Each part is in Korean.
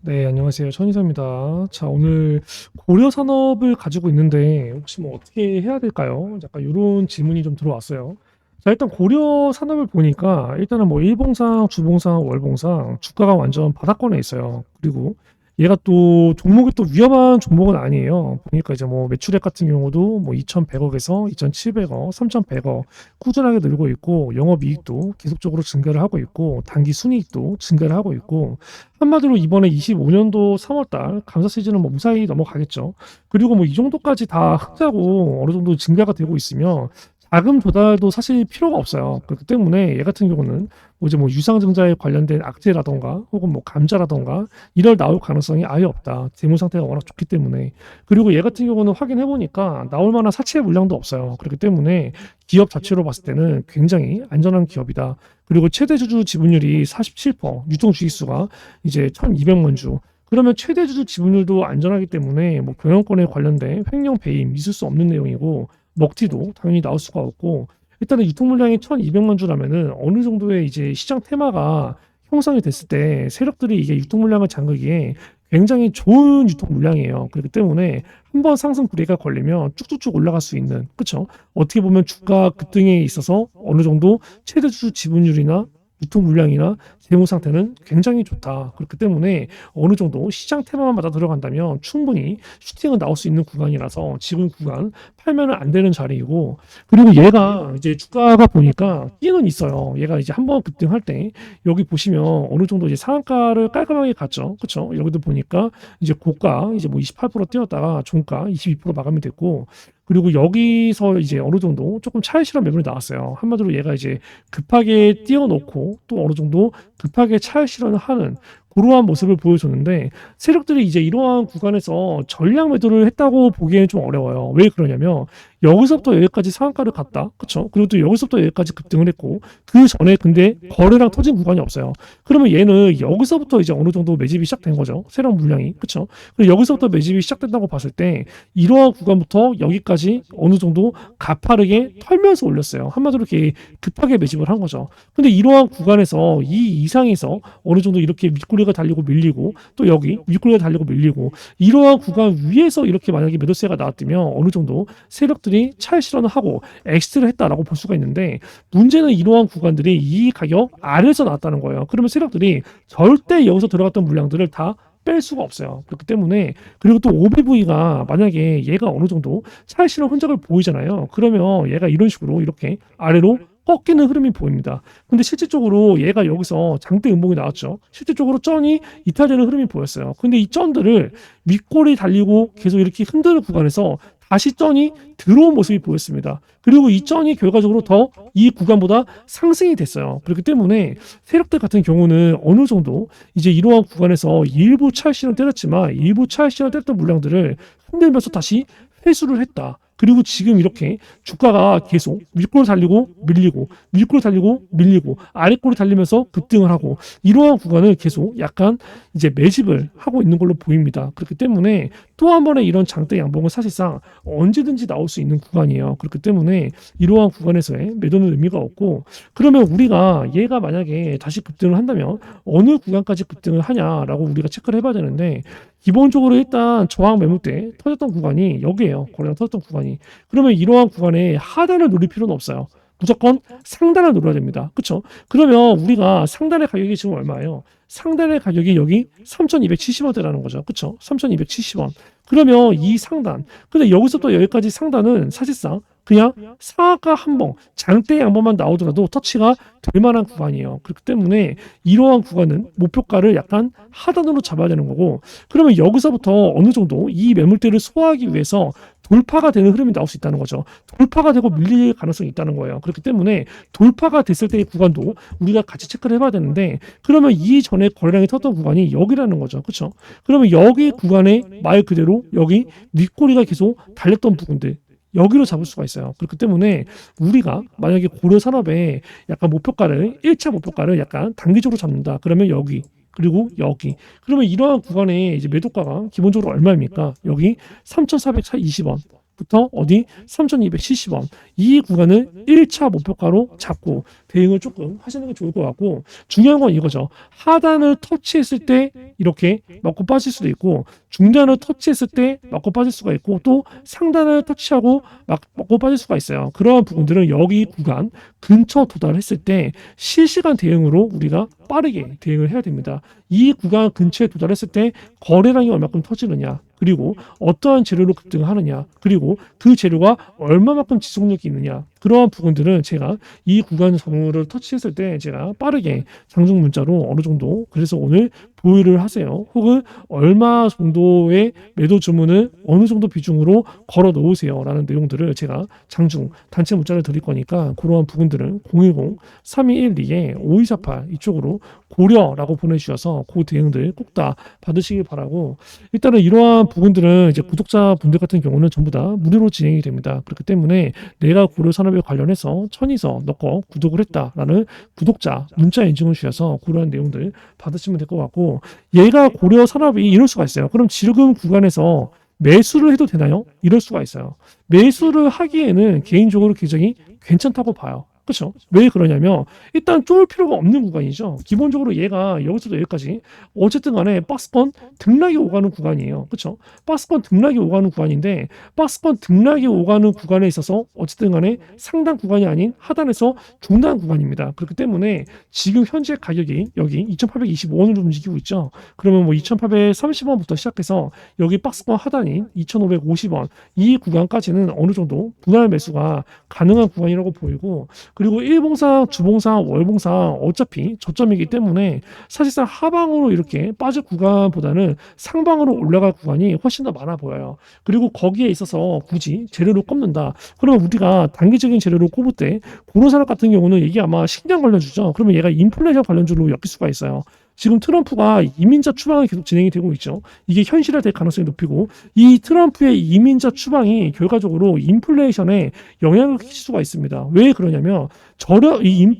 네, 안녕하세요. 천이사입니다. 자, 오늘 고려 산업을 가지고 있는데 혹시 뭐 어떻게 해야 될까요? 약간 이런 질문이 좀 들어왔어요. 자, 일단 고려 산업을 보니까 일단은 뭐 일봉상, 주봉상, 월봉상 주가가 완전 바닥권에 있어요. 그리고 얘가 또 종목이 또 위험한 종목은 아니에요. 보니까 이제 뭐 매출액 같은 경우도 뭐 2,100억에서 2,700억, 3,100억 꾸준하게 늘고 있고 영업이익도 계속적으로 증가를 하고 있고 단기 순이익도 증가를 하고 있고 한마디로 이번에 25년도 3월달 감사 시즌은 뭐 무사히 넘어가겠죠. 그리고 뭐 이 정도까지 다 흑자고 어느 정도 증가가 되고 있으면 자금 조달도 사실 필요가 없어요. 그렇기 때문에 얘 같은 경우는 뭐 이제 뭐 유상증자에 관련된 악재라던가 혹은 뭐 감자라던가 이럴 나올 가능성이 아예 없다. 재무 상태가 워낙 좋기 때문에. 그리고 얘 같은 경우는 확인해 보니까 나올 만한 사채 물량도 없어요. 그렇기 때문에 기업 자체로 봤을 때는 굉장히 안전한 기업이다. 그리고 최대 주주 지분율이 47%, 유통 주식수가 이제 1,200만 주. 그러면 최대 주주 지분율도 안전하기 때문에 뭐 경영권에 관련된 횡령 배임 있을 수 없는 내용이고 먹튀도 당연히 나올 수가 없고 일단은 유통 물량이 1,200만 주라면은 어느 정도의 이제 시장 테마가 형성이 됐을 때 세력들이 이게 유통 물량을 잠그기에 굉장히 좋은 유통 물량이에요. 그렇기 때문에 한번 상승 브레이크가 걸리면 쭉쭉쭉 올라갈 수 있는, 그렇죠? 어떻게 보면 주가 급등에 있어서 어느 정도 최대 주주 지분율이나 유통 물량이나 재무 상태는 굉장히 좋다. 그렇기 때문에 어느 정도 시장 테마만 맞아 들어간다면 충분히 슈팅은 나올 수 있는 구간이라서 지금 구간 팔면은 안 되는 자리이고 그리고 얘가 이제 주가가 보니까 끼는 있어요. 얘가 이제 한번 급등할 때 여기 보시면 어느 정도 이제 상한가를 깔끔하게 갔죠. 그렇죠? 여기도 보니까 이제 고가 이제 뭐 28% 뛰었다가 종가 22% 마감이 됐고 그리고 여기서 이제 어느 정도 조금 차익 실현 매물이 나왔어요. 한마디로 얘가 이제 급하게 띄워놓고 또 어느 정도 급하게 차익 실현을 하는 그러한 모습을 보여줬는데 세력들이 이제 이러한 구간에서 전량 매도를 했다고 보기에는 좀 어려워요. 왜 그러냐면 여기서부터 여기까지 상한가를 갔다. 그렇죠? 그리고 또 여기서부터 여기까지 급등을 했고 그 전에 근데 거래량 터진 구간이 없어요. 그러면 얘는 여기서부터 이제 어느 정도 매집이 시작된 거죠. 세력 물량이. 그렇죠? 그리고 여기서부터 매집이 시작된다고 봤을 때 이러한 구간부터 여기까지 어느 정도 가파르게 털면서 올렸어요. 한마디로 이렇게 급하게 매집을 한 거죠. 근데 이러한 구간에서 이 이상에서 어느 정도 이렇게 윗꼬리가 달리고 밀리고 또 여기 윗꼬리가 달리고 밀리고 이러한 구간 위에서 이렇게 만약에 매도세가 나왔다면 어느 정도 세력들이 차익 실현을 하고 엑시트를 했다라고 볼 수가 있는데 문제는 이러한 구간들이 이 가격 아래에서 나왔다는 거예요. 그러면 세력들이 절대 여기서 들어갔던 물량들을 다 뺄 수가 없어요. 그렇기 때문에 그리고 또 OBV가 만약에 얘가 어느 정도 차익 실현 흔적을 보이잖아요. 그러면 얘가 이런 식으로 이렇게 아래로 꺾이는 흐름이 보입니다. 근데 실질적으로 얘가 여기서 장대 음봉이 나왔죠. 실질적으로 쩐이 이탈되는 흐름이 보였어요. 근데 이 쩐들을 윗골이 달리고 계속 이렇게 흔드는 구간에서 다시 쩐이 들어온 모습이 보였습니다. 그리고 이 쩐이 결과적으로 더 이 구간보다 상승이 됐어요. 그렇기 때문에 세력들 같은 경우는 어느 정도 이제 이러한 구간에서 일부 차익 실현 때렸지만 일부 차익 실현 때렸던 물량들을 흔들면서 다시 회수를 했다. 그리고 지금 이렇게 주가가 계속 윗골 달리고 밀리고 윗골 달리고 밀리고 아랫골이 달리면서 급등을 하고 이러한 구간을 계속 약간 이제 매집을 하고 있는 걸로 보입니다. 그렇기 때문에 또 한 번의 이런 장대 양봉은 사실상 언제든지 나올 수 있는 구간이에요. 그렇기 때문에 이러한 구간에서의 매도는 의미가 없고 그러면 우리가 얘가 만약에 다시 급등을 한다면 어느 구간까지 급등을 하냐라고 우리가 체크를 해봐야 되는데 기본적으로 일단 저항 매물대 터졌던 구간이 여기에요. 거래량 터졌던 구간이. 그러면 이러한 구간에 하단을 노릴 필요는 없어요. 무조건 상단을 노려야 됩니다. 그렇죠? 그러면 우리가 상단의 가격이 지금 얼마예요? 상단의 가격이 여기 3,270원대라는 거죠. 그렇죠? 3,270원. 그러면 이 상단. 근데 여기서부터 여기까지 상단은 사실상 그냥 상하가 한 번, 장대 양봉만 나오더라도 터치가 될 만한 구간이에요. 그렇기 때문에 이러한 구간은 목표가를 약간 하단으로 잡아야 되는 거고 그러면 여기서부터 어느 정도 이 매물대를 소화하기 위해서 돌파가 되는 흐름이 나올 수 있다는 거죠. 돌파가 되고 밀릴 가능성이 있다는 거예요. 그렇기 때문에 돌파가 됐을 때의 구간도 우리가 같이 체크를 해봐야 되는데 그러면 이전에 거래량이 텄던 구간이 여기라는 거죠. 그렇죠? 그러면 여기 구간에 말 그대로 여기 윗꼬리가 계속 달렸던 부분들 여기로 잡을 수가 있어요. 그렇기 때문에 우리가 만약에 고려 산업의 약간 목표가를 1차 목표가를 약간 단기적으로 잡는다. 그러면 여기 그리고 여기. 그러면 이러한 구간에 이제 매도가가 기본적으로 얼마입니까? 여기 3,420원. 부터 어디 3,270원 이 구간을 1차 목표가로 잡고 대응을 조금 하시는 게 좋을 것 같고 중요한 건 이거죠. 하단을 터치했을 때 이렇게 맞고 빠질 수도 있고 중단을 터치했을 때 맞고 빠질 수가 있고 또 상단을 터치하고 맞고 빠질 수가 있어요. 그러한 부분들은 여기 구간 근처 도달했을 때 실시간 대응으로 우리가 빠르게 대응을 해야 됩니다. 이 구간 근처에 도달했을 때 거래량이 얼마큼 터지느냐 그리고 어떠한 재료로 급등을 하느냐 그리고 그 재료가 얼마만큼 지속력이 있느냐 그러한 부분들은 제가 이 구간 정보를 터치했을 때 제가 빠르게 장중 문자로 어느 정도 그래서 오늘 보유를 하세요. 혹은 얼마 정도의 매도 주문을 어느 정도 비중으로 걸어 놓으세요. 라는 내용들을 제가 장중 단체 문자를 드릴 거니까 그러한 부분들은 010-3212-5248 이쪽으로 고려라고 보내주셔서 그 대응들 꼭 다 받으시길 바라고 일단은 이러한 부분들은 이제 구독자분들 같은 경우는 전부 다 무료로 진행이 됩니다. 그렇기 때문에 내가 고려 산업에 관련해서 천이서 넣고 구독을 했다라는 구독자 문자 인증을 주셔서 그러한 내용들 받으시면 될 것 같고 얘가 고려 산업이 이럴 수가 있어요. 그럼 지금 구간에서 매수를 해도 되나요? 이럴 수가 있어요. 매수를 하기에는 개인적으로 굉장히 괜찮다고 봐요. 그렇죠? 왜 그러냐면 일단 쫄 필요가 없는 구간이죠. 기본적으로 얘가 여기서도 여기까지 어쨌든 간에 박스권 등락이 오가는 구간이에요. 그렇죠? 박스권 등락이 오가는 구간인데 박스권 등락이 오가는 구간에 있어서 어쨌든 간에 상단 구간이 아닌 하단에서 중단 구간입니다. 그렇기 때문에 지금 현재 가격이 여기 2,825원으로 움직이고 있죠. 그러면 뭐 2,830원부터 시작해서 여기 박스권 하단인 2,550원 이 구간까지는 어느 정도 분할 매수가 가능한 구간이라고 보이고 그리고 일봉상, 주봉상, 월봉상 어차피 저점이기 때문에 사실상 하방으로 이렇게 빠질 구간보다는 상방으로 올라갈 구간이 훨씬 더 많아 보여요. 그리고 거기에 있어서 굳이 재료를 꼽는다. 그러면 우리가 단기적인 재료를 꼽을 때 고로산업 같은 경우는 이게 아마 식량 관련주죠. 그러면 얘가 인플레이션 관련주로 엮일 수가 있어요. 지금 트럼프가 이민자 추방이 계속 진행이 되고 있죠. 이게 현실화될 가능성이 높이고 이 트럼프의 이민자 추방이 결과적으로 인플레이션에 영향을 끼칠 수가 있습니다. 왜 그러냐면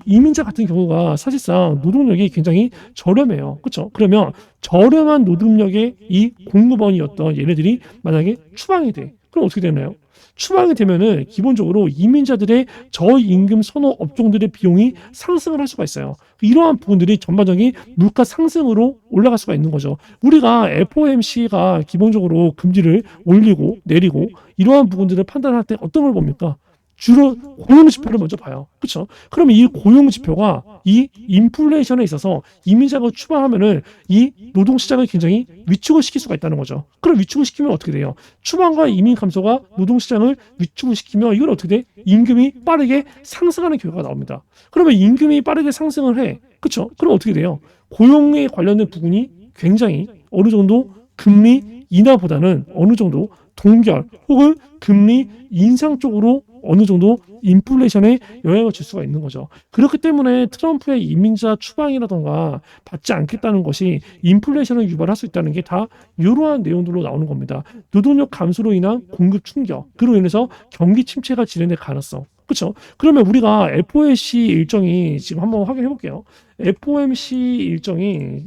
이민자 같은 경우가 사실상 노동력이 굉장히 저렴해요. 그렇죠? 그러면 저렴한 노동력의 이 공급원이었던 얘네들이 만약에 추방이 돼. 그럼 어떻게 되나요? 추방이 되면은 기본적으로 이민자들의 저임금 선호 업종들의 비용이 상승을 할 수가 있어요. 이러한 부분들이 전반적인 물가 상승으로 올라갈 수가 있는 거죠. 우리가 FOMC가 기본적으로 금리를 올리고 내리고 이러한 부분들을 판단할 때 어떤 걸 봅니까? 주로 고용 지표를 먼저 봐요. 그렇죠? 그러면 이 고용 지표가 이 인플레이션에 있어서 이민자가 추방하면은 이 노동 시장을 굉장히 위축을 시킬 수가 있다는 거죠. 그럼 위축을 시키면 어떻게 돼요? 추방과 이민 감소가 노동 시장을 위축을 시키면 이건 어떻게 돼? 임금이 빠르게 상승하는 결과가 나옵니다. 그러면 임금이 빠르게 상승을 해. 그렇죠? 그럼 어떻게 돼요? 고용에 관련된 부분이 굉장히 어느 정도 금리 인하보다는 어느 정도 동결 혹은 금리 인상 쪽으로 어느 정도 인플레이션에 영향을 줄 수가 있는 거죠. 그렇기 때문에 트럼프의 이민자 추방이라던가 받지 않겠다는 것이 인플레이션을 유발할 수 있다는 게 다 이러한 내용들로 나오는 겁니다. 노동력 감소로 인한 공급 충격, 그로 인해서 경기 침체가 진행될 가능성. 그렇죠? 그러면 우리가 FOMC 일정이 지금 한번 확인해 볼게요. FOMC 일정이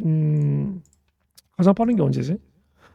가장 빠른 게 언제지?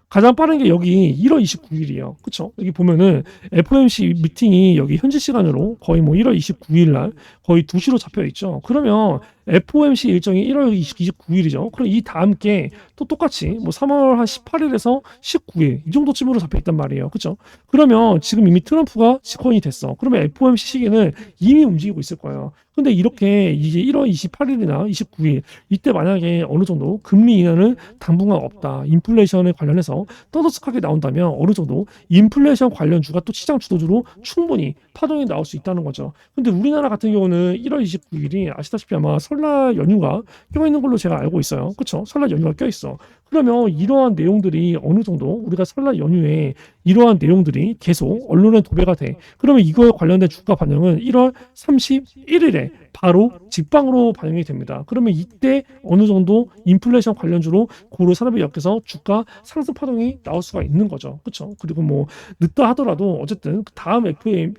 가장 빠른 게 여기 1월 29일이에요. 그쵸? 여기 보면은 FOMC 미팅이 여기 현지 시간으로 거의 뭐 1월 29일 날 거의 2시로 잡혀 있죠. 그러면 FOMC 일정이 1월 29일이죠. 그럼 이 다음 게 또 똑같이 뭐 3월 한 18일에서 19일 이 정도쯤으로 잡혀 있단 말이에요. 그쵸? 그러면 지금 이미 트럼프가 집권이 됐어. 그러면 FOMC 시기는 이미 움직이고 있을 거예요. 근데 이렇게 이제 1월 28일이나 29일 이때 만약에 어느 정도 금리 인하는 당분간 없다. 인플레이션에 관련해서 떠들썩하게 나온다면 어느 정도 인플레이션 관련주가 또 시장 주도주로 충분히 파동이 나올 수 있다는 거죠. 근데 우리나라 같은 경우는 1월 29일이 아시다시피 아마 설날 연휴가 껴있는 걸로 제가 알고 있어요. 그렇죠? 설날 연휴가 껴있어. 그러면 이러한 내용들이 어느 정도 우리가 설날 연휴에 이러한 내용들이 계속 언론에 도배가 돼. 그러면 이거에 관련된 주가 반영은 1월 31일에 바로 직방으로 반영이 됩니다. 그러면 이때 어느 정도 인플레이션 관련주로 고로 산업에 엮여서 주가 상승 파동이 나올 수가 있는 거죠. 그렇죠? 그리고 뭐 늦다 하더라도 어쨌든 다음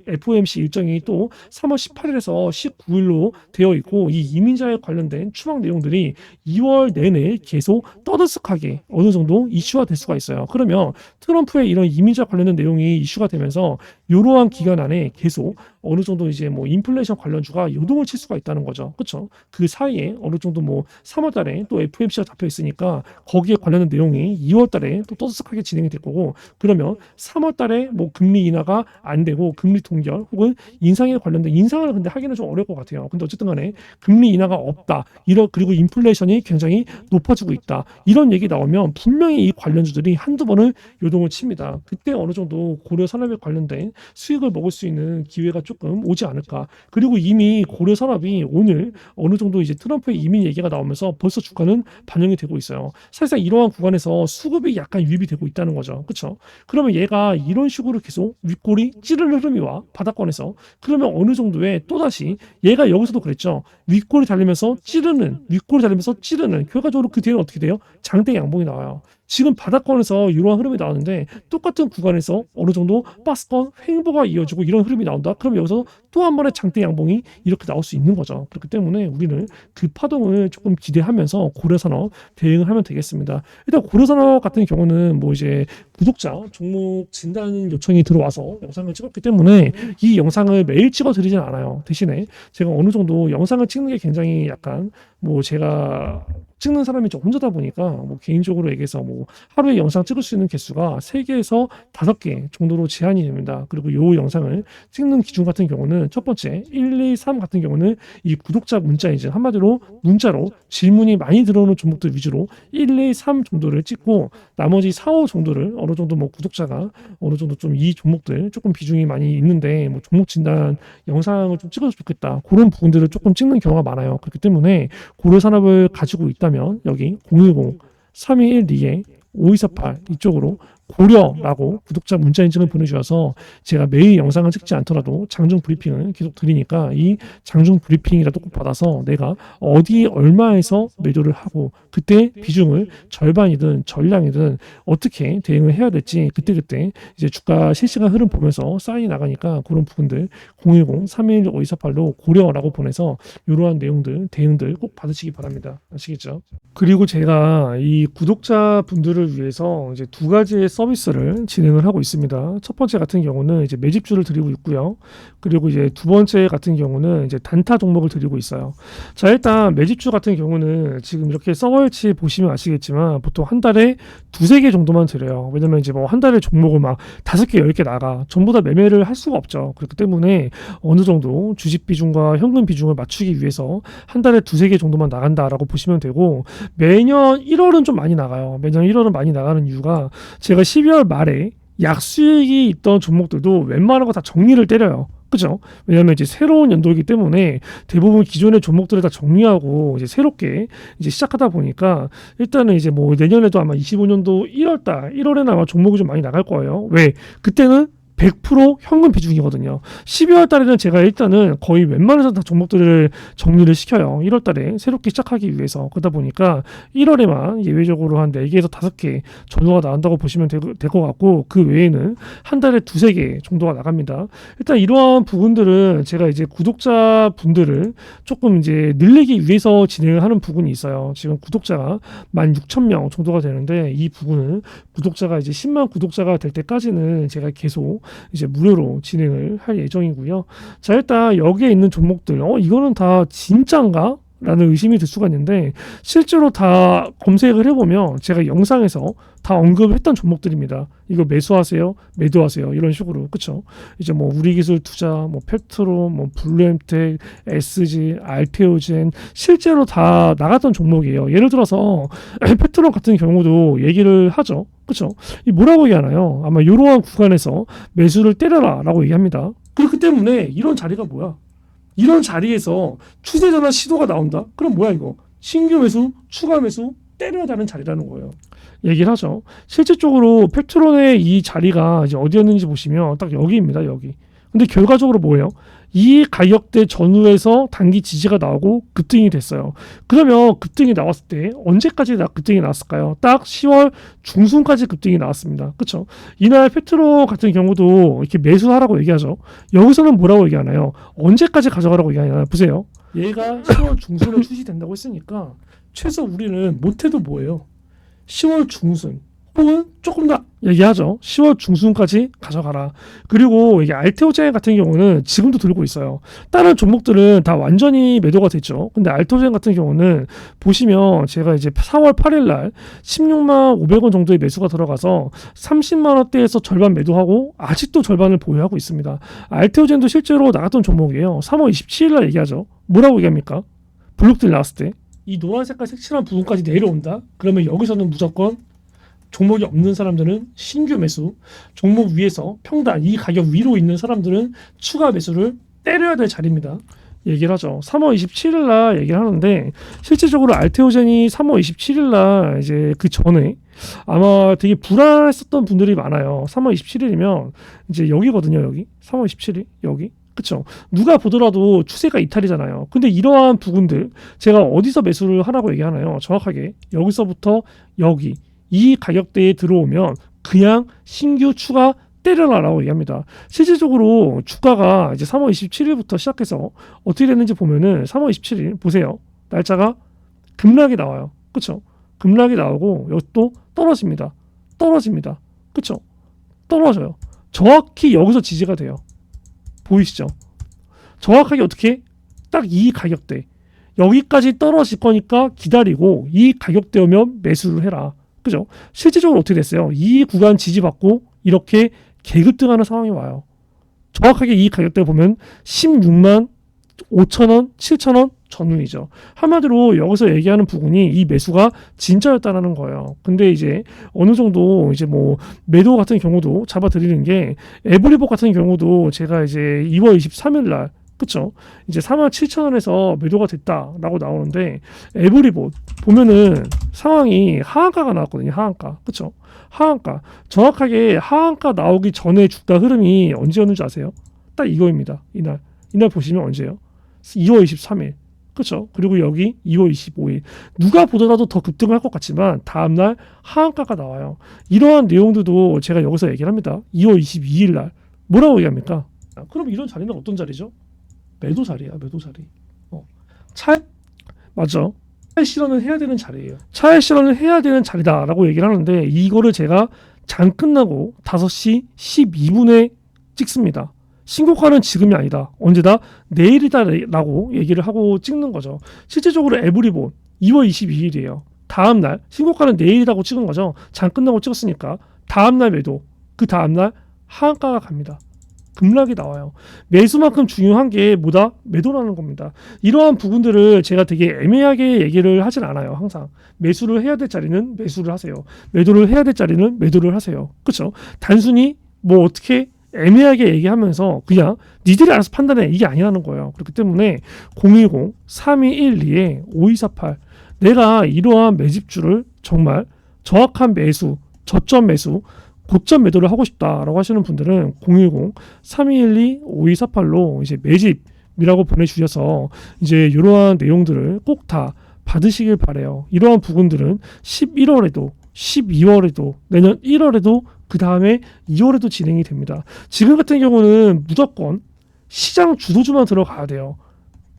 FOMC 일정이 또 3월 18일에서 19일로 되어 있고 이 이민자에 관련된 추방 내용들이 2월 내내 계속 떠들썩하게 심각하게 어느 정도 이슈화 될 수가 있어요. 그러면 트럼프의 이런 이민자 관련된 내용이 이슈가 되면서 이러한 기간 안에 계속 어느 정도 이제 뭐 인플레이션 관련주가 요동을 칠 수가 있다는 거죠. 그렇죠? 그 사이에 어느 정도 뭐 3월 달에 또 FOMC가 잡혀 있으니까 거기에 관련된 내용이 2월 달에 또 떠들썩하게 진행이 될 거고, 그러면 3월 달에 뭐 금리 인하가 안 되고 금리 동결 혹은 인상에 관련된 인상을 근데 하기는 좀 어려울 것 같아요. 근데 어쨌든 간에 금리 인하가 없다. 그리고 인플레이션이 굉장히 높아지고 있다. 이런 얘기 나오면 분명히 이 관련주들이 한두 번을 요동을 칩니다. 그때 어느 정도 고려 산업에 관련된 수익을 먹을 수 있는 기회가 조금 오지 않을까. 그리고 이미 고려 산업이 오늘 어느 정도 이제 트럼프의 이민 얘기가 나오면서 벌써 주가는 반영이 되고 있어요. 사실상 이러한 구간에서 수급이 약간 유입이 되고 있다는 거죠. 그렇죠? 그러면 얘가 이런 식으로 계속 윗골이 찌르는 흐름이 와 바닥권에서, 그러면 어느 정도에 또다시 얘가 여기서도 그랬죠. 윗골이 달리면서 찌르는 결과적으로 그 뒤에는 어떻게 돼요? 장대 양봉이 나와요. 지금 바닥권에서 이러한 흐름이 나오는데 똑같은 구간에서 어느 정도 박스권 횡보가 이어지고 이런 흐름이 나온다. 그럼 여기서 또 한 번의 장대 양봉이 이렇게 나올 수 있는 거죠. 그렇기 때문에 우리는 그 파동을 조금 기대하면서 고려산업 대응을 하면 되겠습니다. 일단 고려산업 같은 경우는 뭐 이제 구독자 종목 진단 요청이 들어와서 영상을 찍었기 때문에 이 영상을 매일 찍어 드리진 않아요. 대신에 제가 어느 정도 영상을 찍는 게 굉장히 약간 뭐 제가 찍는 사람이 좀 혼자다 보니까 뭐 개인적으로 얘기해서 뭐 하루에 영상 찍을 수 있는 개수가 3개에서 5개 정도로 제한이 됩니다. 그리고 이 영상을 찍는 기준 같은 경우는 첫 번째 1, 2, 3 같은 경우는 이 구독자 문자이지 한마디로 문자로 질문이 많이 들어오는 종목들 위주로 1, 2, 3 정도를 찍고 나머지 4, 5 정도를 어느 정도 뭐 구독자가 어느 정도 좀 이 종목들 조금 비중이 많이 있는데 뭐 종목 진단 영상을 좀 찍어서 좋겠다. 그런 부분들을 조금 찍는 경우가 많아요. 그렇기 때문에 고려산업을 가지고 있다면 여기 010-3212-5248 이쪽으로 고려라고 구독자 문자 인증을 보내주셔서 제가 매일 영상을 찍지 않더라도 장중 브리핑을 계속 드리니까 이 장중 브리핑이라도 꼭 받아서 내가 어디 얼마에서 매도를 하고 그때 비중을 절반이든 전량이든 어떻게 대응을 해야 될지 그때그때 이제 주가 실시간 흐름 보면서 사인이 나가니까 그런 부분들 010-3212-5248로 고려라고 보내서 이러한 내용들 대응들 꼭 받으시기 바랍니다. 아시겠죠? 그리고 제가 이 구독자 분들을 위해서 이제 두 가지의 서비스를 진행을 하고 있습니다. 첫 번째 같은 경우는 이제 매집주를 드리고 있고요. 그리고 이제 두 번째 같은 경우는 이제 단타 종목을 드리고 있어요. 자, 일단 매집주 같은 경우는 지금 이렇게 서버일치 보시면 아시겠지만 보통 한 달에 2-3개 정도만 드려요. 왜냐면 이제 뭐 한 달에 종목을 막 5개, 10개 나가 전부 다 매매를 할 수가 없죠. 그렇기 때문에 어느 정도 주식 비중과 현금 비중을 맞추기 위해서 한 달에 2-3개 정도만 나간다라고 보시면 되고, 매년 1월은 좀 많이 나가요. 매년 1월은 많이 나가는 이유가 제가 12월 말에 약수익이 있던 종목들도 웬만한 거 다 정리를 때려요. 그죠? 왜냐면 이제 새로운 연도이기 때문에 대부분 기존의 종목들을 다 정리하고 이제 새롭게 이제 시작하다 보니까 일단은 이제 뭐 내년에도 아마 25년도 1월에는 아마 종목이 좀 많이 나갈 거예요. 왜? 그때는 100% 현금 비중이거든요. 12월 달에는 제가 일단은 거의 웬만해서 다 종목들을 정리를 시켜요. 1월 달에 새롭게 시작하기 위해서. 그러다 보니까 1월에만 예외적으로 한 4개에서 5개 정도가 나간다고 보시면 될 것 같고, 그 외에는 한 달에 2-3개 정도가 나갑니다. 일단 이러한 부분들은 제가 이제 구독자 분들을 조금 이제 늘리기 위해서 진행을 하는 부분이 있어요. 지금 구독자가 16,000명 정도가 되는데 이 부분은 구독자가 이제 10만 구독자가 될 때까지는 제가 계속 이제 무료로 진행을 할 예정이고요. 자, 일단 여기에 있는 종목들, 이거는 다 진짠가? 라는 의심이 들 수가 있는데 실제로 다 검색을 해보면 제가 영상에서 다 언급했던 종목들입니다. 이거 매수하세요, 매도하세요 이런 식으로. 그쵸? 이제 뭐 우리기술 투자, 뭐 페트로, 뭐 블루엠텍, SG, 알테오젠 실제로 다 나갔던 종목이에요. 예를 들어서 페트로 같은 경우도 얘기를 하죠. 그쵸? 이 뭐라고 얘기하나요? 아마 이러한 구간에서 매수를 때려라 라고 얘기합니다. 그렇기 때문에 이런 자리가 뭐야? 이런 자리에서 추세 전환 시도가 나온다? 그럼 뭐야 이거? 신규 매수, 추가 매수, 때려야 되는 자리라는 거예요. 얘기를 하죠. 실질적으로 팩트론의 이 자리가 이제 어디였는지 보시면 딱 여기입니다. 여기. 근데 결과적으로 뭐예요? 이 가격대 전후에서 단기 지지가 나오고 급등이 됐어요. 그러면 급등이 나왔을 때 언제까지 급등이 나왔을까요? 딱 10월 중순까지 급등이 나왔습니다. 그렇죠? 이날 페트로 같은 경우도 이렇게 매수하라고 얘기하죠. 여기서는 뭐라고 얘기하나요? 언제까지 가져가라고 얘기하나요? 보세요. 얘가 10월 중순에 출시된다고 했으니까 최소 우리는 못해도 뭐예요? 10월 중순 혹은 조금 더 얘기하죠. 10월 중순까지 가져가라. 그리고 이게 알테오젠 같은 경우는 지금도 들고 있어요. 다른 종목들은 다 완전히 매도가 됐죠. 근데 알테오젠 같은 경우는 보시면 제가 이제 4월 8일 날 16만 500원 정도의 매수가 들어가서 30만 원대에서 절반 매도하고 아직도 절반을 보유하고 있습니다. 알테오젠도 실제로 나갔던 종목이에요. 3월 27일 날 얘기하죠. 뭐라고 얘기합니까? 블록들 나왔을 때 이 노란 색깔 색칠한 부분까지 내려온다. 그러면 여기서는 무조건 종목이 없는 사람들은 신규 매수, 종목 위에서 평단 이 가격 위로 있는 사람들은 추가 매수를 때려야 될 자리입니다. 얘기를 하죠. 3월 27일 날 얘기를 하는데 실질적으로 알테오젠이 3월 27일 날 이제 그 전에 아마 되게 불안했었던 분들이 많아요. 3월 27일이면 이제 여기거든요. 여기 3월 27일 여기 그쵸? 누가 보더라도 추세가 이탈이잖아요. 근데 이러한 부분들 제가 어디서 매수를 하라고 얘기하나요? 정확하게 여기서부터 여기 이 가격대에 들어오면 그냥 신규 추가 때려라라고 얘기합니다. 실질적으로 주가가 이제 3월 27일부터 시작해서 어떻게 됐는지 보면은 3월 27일 보세요. 날짜가 급락이 나와요. 그쵸? 급락이 나오고 여기 또 떨어집니다. 떨어집니다. 그쵸? 떨어져요. 정확히 여기서 지지가 돼요. 보이시죠? 정확하게 어떻게? 딱 이 가격대. 여기까지 떨어질 거니까 기다리고 이 가격대 오면 매수를 해라. 그죠? 실질적으로 어떻게 됐어요? 이 구간 지지받고 이렇게 계급등하는 상황이 와요. 정확하게 이 가격대 보면 16만 5천원, 7천원 전후이죠. 한마디로 여기서 얘기하는 부분이 이 매수가 진짜였다라는 거예요. 근데 이제 어느 정도 이제 뭐 매도 같은 경우도 잡아드리는 게 에브리복 같은 경우도 제가 이제 2월 23일 날 그쵸? 이제 4만 7천원에서 매도가 됐다라고 나오는데 에브리봇 보면은 상황이 하한가가 나왔거든요. 하한가. 그쵸? 하한가. 정확하게 하한가 나오기 전에 주가 흐름이 언제였는지 아세요? 딱 이거입니다. 이날 보시면 언제예요? 2월 23일. 그렇죠. 그리고 여기 2월 25일. 누가 보더라도 더 급등할 것 같지만 다음날 하한가가 나와요. 이러한 내용들도 제가 여기서 얘기를 합니다. 2월 22일 날. 뭐라고 얘기합니까? 그럼 이런 자리는 어떤 자리죠? 매도 자리야. 매도 자리. 맞죠. 차익 실현을 해야 되는 자리예요. 차익 실현을 해야 되는 자리다라고 얘기를 하는데 이거를 제가 장 끝나고 5시 12분에 찍습니다. 신고가는 지금이 아니다. 언제다? 내일이다라고 얘기를 하고 찍는 거죠. 실질적으로 에브리본 2월 22일이에요. 다음날 신고가는 내일이라고 찍은 거죠. 장 끝나고 찍었으니까 다음날 매도, 그 다음날 하한가가 갑니다. 급락이 나와요. 매수만큼 중요한 게 뭐다? 매도라는 겁니다. 이러한 부분들을 제가 되게 애매하게 얘기를 하진 않아요. 항상 매수를 해야 될 자리는 매수를 하세요. 매도를 해야 될 자리는 매도를 하세요. 그렇죠? 단순히 뭐 어떻게 애매하게 얘기하면서 그냥 니들이 알아서 판단해 이게 아니라는 거예요. 그렇기 때문에 010-3212-5248 내가 이러한 매집주를 정말 정확한 매수, 저점 매수, 고점 매도를 하고 싶다라고 하시는 분들은 010-3212-5248로 이제 매집이라고 보내주셔서 이제 이러한 내용들을 꼭 다 받으시길 바래요. 이러한 부분들은 11월에도 12월에도 내년 1월에도 그 다음에 2월에도 진행이 됩니다. 지금 같은 경우는 무조건 시장 주도주만 들어가야 돼요.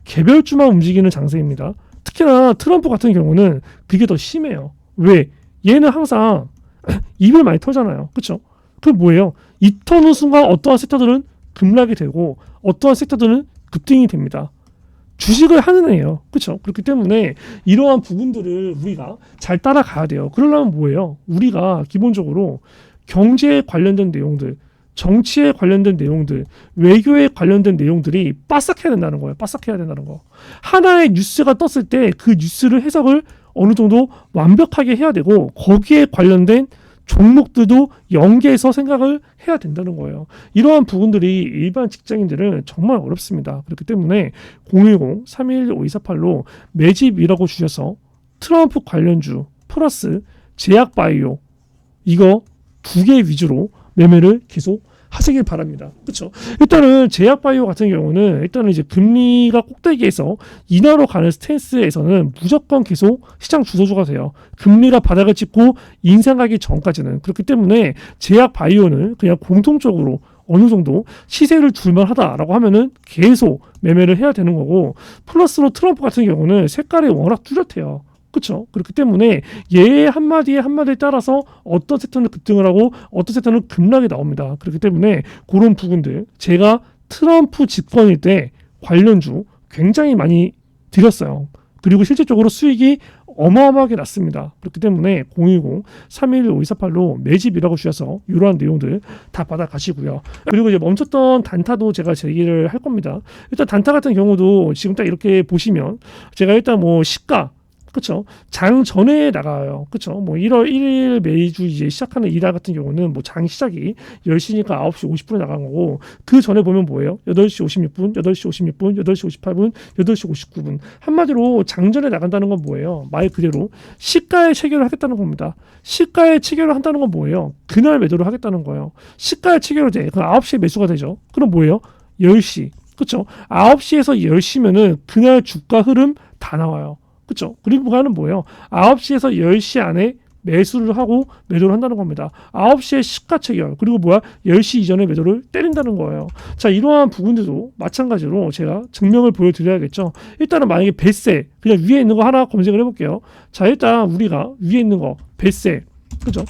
개별주만 움직이는 장세입니다. 특히나 트럼프 같은 경우는 그게 더 심해요. 왜? 얘는 항상 입을 많이 털잖아요. 그렇죠? 그럼 뭐예요? 입 터는 순간 어떠한 섹터들은 급락이 되고 어떠한 섹터들은 급등이 됩니다. 주식을 하는 애예요. 그렇죠? 그렇기 때문에 이러한 부분들을 우리가 잘 따라가야 돼요. 그러려면 뭐예요? 우리가 기본적으로 경제에 관련된 내용들, 정치에 관련된 내용들, 외교에 관련된 내용들이 빠삭해야 된다는 거예요. 빠삭해야 된다는 거. 하나의 뉴스가 떴을 때 그 뉴스를 해석을 어느 정도 완벽하게 해야 되고 거기에 관련된 종목들도 연계해서 생각을 해야 된다는 거예요. 이러한 부분들이 일반 직장인들은 정말 어렵습니다. 그렇기 때문에 010-311-5248로 매집이라고 주셔서 트럼프 관련주 플러스 제약바이오 이거 두 개 위주로 매매를 계속 하시길 바랍니다. 그렇죠? 일단은 제약바이오 같은 경우는 일단은 이제 금리가 꼭대기에서 인하로 가는 스탠스에서는 무조건 계속 시장 주도주가 돼요. 금리가 바닥을 찍고 인상하기 전까지는. 그렇기 때문에 제약바이오는 그냥 공통적으로 어느 정도 시세를 둘만 하다라고 하면은 계속 매매를 해야 되는 거고 플러스로 트럼프 같은 경우는 색깔이 워낙 뚜렷해요. 그렇죠. 그렇기 때문에 얘 한마디에 한마디에 따라서 어떤 섹터는 급등을 하고 어떤 섹터는 급락이 나옵니다. 그렇기 때문에 그런 부분들 제가 트럼프 집권일 때 관련주 굉장히 많이 드렸어요. 그리고 실질적으로 수익이 어마어마하게 났습니다. 그렇기 때문에 010-311-5248로 매집이라고 주셔서 이러한 내용들 다 받아가시고요. 그리고 이제 멈췄던 단타도 제가 제기를 할 겁니다. 일단 단타 같은 경우도 지금 딱 이렇게 보시면 제가 일단 뭐 시가 그렇죠. 장 전에 나가요. 그렇죠. 뭐 1월 1일 매주 이제 시작하는 이달 같은 경우는 뭐 장 시작이 10시니까 9시 50분에 나간 거고 그 전에 보면 뭐예요? 8시 56분, 8시 56분, 8시 58분, 8시 59분. 한마디로 장전에 나간다는 건 뭐예요? 말 그대로 시가에 체결을 하겠다는 겁니다. 시가에 체결을 한다는 건 뭐예요? 그날 매도를 하겠다는 거예요. 시가에 체결을 돼. 그럼 9시에 매수가 되죠. 그럼 뭐예요? 10시. 그렇죠. 9시에서 10시면은 그날 주가 흐름 다 나와요. 그렇죠. 그리고 그거는 뭐예요? 9시에서 10시 안에 매수를 하고 매도를 한다는 겁니다. 9시에 시가 체결 그리고 뭐야? 10시 이전에 매도를 때린다는 거예요. 자, 이러한 부분들도 마찬가지로 제가 증명을 보여드려야겠죠. 일단은 만약에 뱃세 그냥 위에 있는 거 하나 검색을 해볼게요. 자, 일단 우리가 위에 있는 거 뱃세 그죠?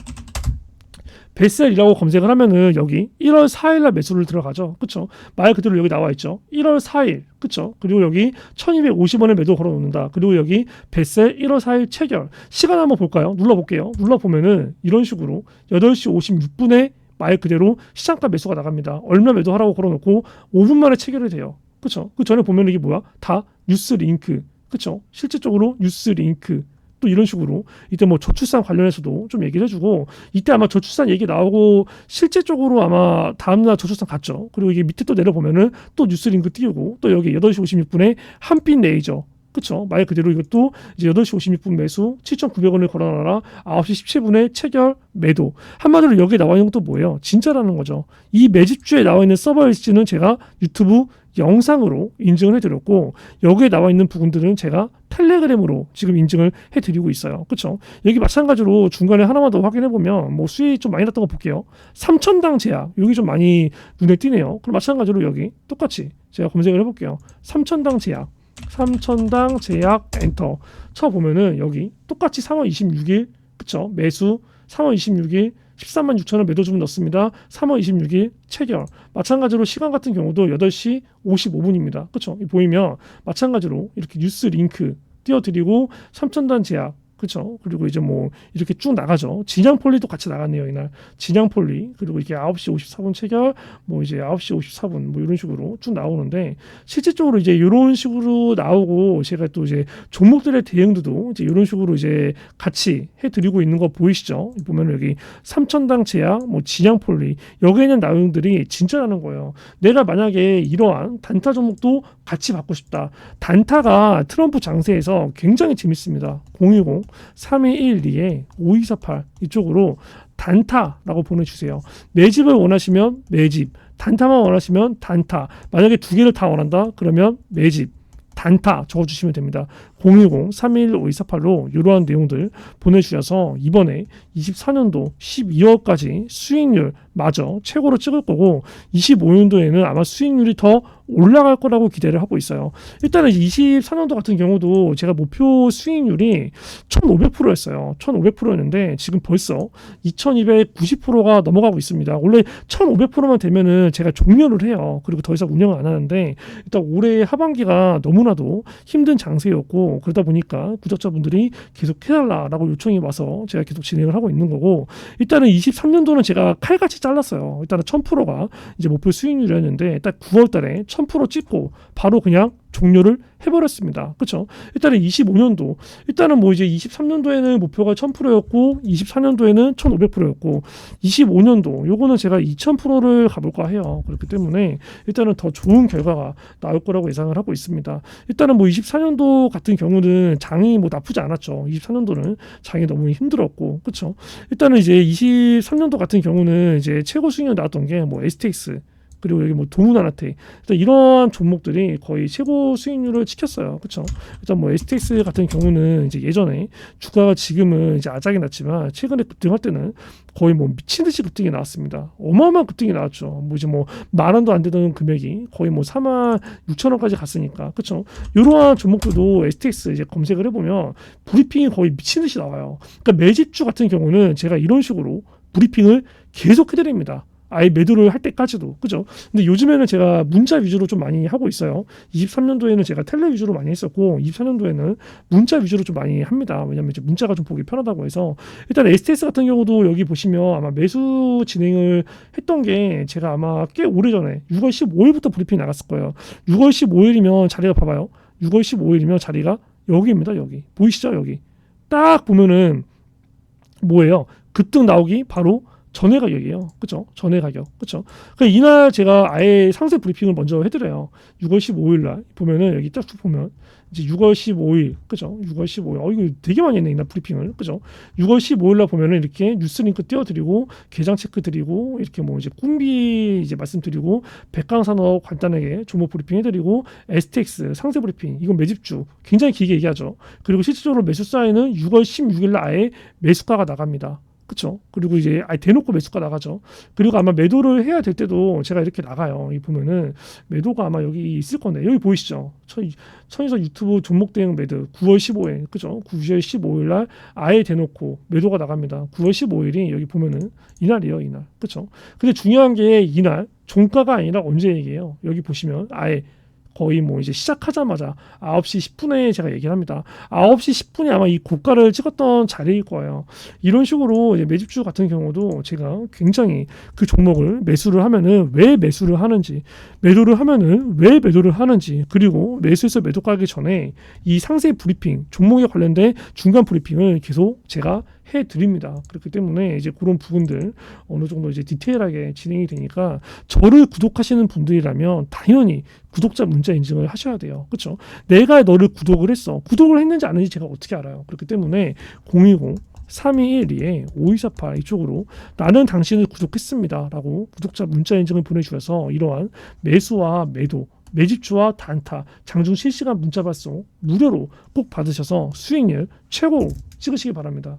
뱃셀이라고 검색을 하면은 여기 1월 4일날 매수를 들어가죠. 그쵸? 말 그대로 여기 나와 있죠. 1월 4일. 그쵸? 그리고 여기 1250원에 매도 걸어 놓는다. 그리고 여기 뱃셀 1월 4일 체결. 시간 한번 볼까요? 눌러볼게요. 눌러보면은 이런 식으로 8시 56분에 말 그대로 시장가 매수가 나갑니다. 얼마 매도하라고 걸어 놓고 5분 만에 체결이 돼요. 그쵸? 그 전에 보면 이게 뭐야? 다 뉴스 링크. 그쵸? 실질적으로 뉴스 링크. 또 이런 식으로 이때 뭐 저출산 관련해서도 좀 얘기를 해주고 이때 아마 저출산 얘기 나오고 실제적으로 아마 다음날 저출산 갔죠. 그리고 이게 밑에 또 내려보면은 또 뉴스 링크 띄우고 또 여기 8시 56분에 한빛 레이저 그쵸? 말 그대로 이것도 이제 8시 56분 매수 7,900원을 걸어놔라 9시 17분에 체결 매도 한마디로 여기에 나와 있는 것도 뭐예요? 진짜라는 거죠. 이 매집주에 나와 있는 서버 일지는 제가 유튜브 영상으로 인증을 해드렸고 여기에 나와 있는 부분들은 제가 텔레그램으로 지금 인증을 해드리고 있어요. 그렇죠? 여기 마찬가지로 중간에 하나만 더 확인해보면 뭐 수익 좀 많이 났던 거 볼게요. 3천당 제약 여기 좀 많이 눈에 띄네요. 그럼 마찬가지로 여기 똑같이 제가 검색을 해볼게요. 3천당 제약 3천당 제약 엔터 쳐보면은 여기 똑같이 3월 26일 그쵸? 매수 3월 26일 13만 6천원 매도 주문 넣습니다. 3월 26일 체결. 마찬가지로 시간 같은 경우도 8시 55분입니다. 그렇죠? 보이면 마찬가지로 이렇게 뉴스 링크 띄워드리고 3천단 제약 그렇죠? 그리고 이제 뭐 이렇게 쭉 나가죠. 진양폴리도 같이 나갔네요 이날. 진양폴리 그리고 이게 9시 54분 체결 뭐 이제 9시 54분 뭐 이런 식으로 쭉 나오는데 실질적으로 이제 이런 식으로 나오고 제가 또 이제 종목들의 대응도 이제 이런 식으로 이제 같이 해드리고 있는 거 보이시죠? 보면 여기 3천당 제약 뭐 진양폴리 여기에 있는 내용들이 진짜라는 거예요. 내가 만약에 이러한 단타 종목도 같이 받고 싶다. 단타가 트럼프 장세에서 굉장히 재밌습니다. 010-3212-5248 이쪽으로 단타라고 보내주세요. 매집을 원하시면 매집, 단타만 원하시면 단타. 만약에 두 개를 다 원한다? 그러면 매집, 단타 적어주시면 됩니다. 010-311-5248로 이러한 내용들 보내주셔서 이번에 24년도 12월까지 수익률 마저 최고로 찍을 거고 25년도에는 아마 수익률이 더 올라갈 거라고 기대를 하고 있어요. 일단은 24년도 같은 경우도 제가 목표 수익률이 1,500%였어요. 1,500%였는데 지금 벌써 2,290%가 넘어가고 있습니다. 원래 1,500%만 되면은 제가 종료를 해요. 그리고 더 이상 운영을 안 하는데 일단 올해 하반기가 너무나도 힘든 장세였고 그러다 보니까 구독자분들이 계속 해달라라고 요청이 와서 제가 계속 진행을 하고 있는 거고 일단은 23년도는 제가 칼같이 잘랐어요. 일단은 1,000%가 이제 목표 수익률이었는데 딱 9월달에 1,000% 찍고 바로 그냥 종료를 해버렸습니다. 그렇죠? 일단은 25년도 일단은 뭐 이제 23년도에는 목표가 1,000%였고 24년도에는 1,500%였고 25년도 요거는 제가 2,000%를 가볼까 해요. 그렇기 때문에 일단은 더 좋은 결과가 나올 거라고 예상을 하고 있습니다. 일단은 뭐 24년도 같은 경우는 장이 뭐 나쁘지 않았죠. 24년도는 장이 너무 힘들었고 그렇죠? 일단은 이제 23년도 같은 경우는 이제 최고 수익률 나왔던 게 뭐 STX 그리고 여기 뭐 도무나나테 일단 이러한 종목들이 거의 최고 수익률을 지켰어요. 그렇죠? 일단 뭐 STX 같은 경우는 이제 예전에 주가가 지금은 이제 아작이 났지만 최근에 급등할 때는 거의 뭐 미친 듯이 급등이 나왔습니다. 어마어마한 급등이 나왔죠. 뭐 이제 뭐 10,000원도 안 되던 금액이 거의 뭐 46,000원까지 갔으니까. 그렇죠? 이러한 종목들도 STX 이제 검색을 해보면 브리핑이 거의 미친 듯이 나와요. 그러니까 매집주 같은 경우는 제가 이런 식으로 브리핑을 계속 해드립니다. 아예 매도를 할 때까지도. 그죠? 근데 요즘에는 제가 문자 위주로 좀 많이 하고 있어요. 23년도에는 제가 텔레 위주로 많이 했었고 24년도에는 문자 위주로 좀 많이 합니다. 왜냐면 이제 문자가 좀 보기 편하다고 해서. 일단 STS 같은 경우도 여기 보시면 아마 매수 진행을 했던 게 제가 아마 꽤 오래전에 6월 15일부터 브리핑 나갔을 거예요. 6월 15일이면 자리가 봐봐요. 6월 15일이면 자리가 여기입니다. 여기. 보이시죠? 여기. 딱 보면은 뭐예요? 급등 나오기 바로 전에 가격이에요. 그죠? 전에 가격. 그죠? 그러니까 이날 제가 아예 상세 브리핑을 먼저 해드려요. 6월 15일 날 보면은 여기 딱 보면 이제 6월 15일. 그죠? 6월 15일. 이거 되게 많이 했네. 이날 브리핑을. 그죠? 6월 15일 날 보면은 이렇게 뉴스 링크 띄워드리고 계장 체크 드리고 이렇게 뭐 이제 꿈비 이제 말씀드리고 백강산업 간단하게 종목 브리핑 해드리고 STX 상세 브리핑 이건 매집주 굉장히 길게 얘기하죠. 그리고 실질적으로 매수 사인은 6월 16일 날 아예 매수가가 나갑니다. 그렇죠. 그리고 이제 아예 대놓고 매수가 나가죠. 그리고 아마 매도를 해야 될 때도 제가 이렇게 나가요. 이 보면은 매도가 아마 여기 있을 건데 여기 보이시죠? 천이서 유튜브 종목 대응 매도 9월 15일 그죠? 9월 15일 날 아예 대놓고 매도가 나갑니다. 9월 15일이 여기 보면은 이날이에요, 이날. 그렇죠? 근데 중요한 게 이날 종가가 아니라 언제 얘기해요? 여기 보시면 아예 거의 뭐 이제 시작하자마자 9시 10분에 제가 얘기를 합니다. 9시 10분이 아마 이 고가를 찍었던 자리일 거예요. 이런 식으로 이제 매집주 같은 경우도 제가 굉장히 그 종목을 매수를 하면은 왜 매수를 하는지, 매도를 하면은 왜 매도를 하는지, 그리고 매수해서 매도 가기 전에 이 상세 브리핑, 종목에 관련된 중간 브리핑을 계속 제가 해드립니다. 그렇기 때문에 이제 그런 부분들 어느 정도 이제 디테일하게 진행이 되니까 저를 구독하시는 분들이라면 당연히 구독자 문자 인증을 하셔야 돼요. 그렇죠? 내가 너를 구독을 했어. 구독을 했는지 안 했는지 제가 어떻게 알아요? 그렇기 때문에 010 3212-5248 이쪽으로 나는 당신을 구독했습니다 라고 구독자 문자 인증을 보내주셔서 이러한 매수와 매도 매집주와 단타, 장중 실시간 문자 발송 무료로 꼭 받으셔서 수익률 최고 찍으시기 바랍니다.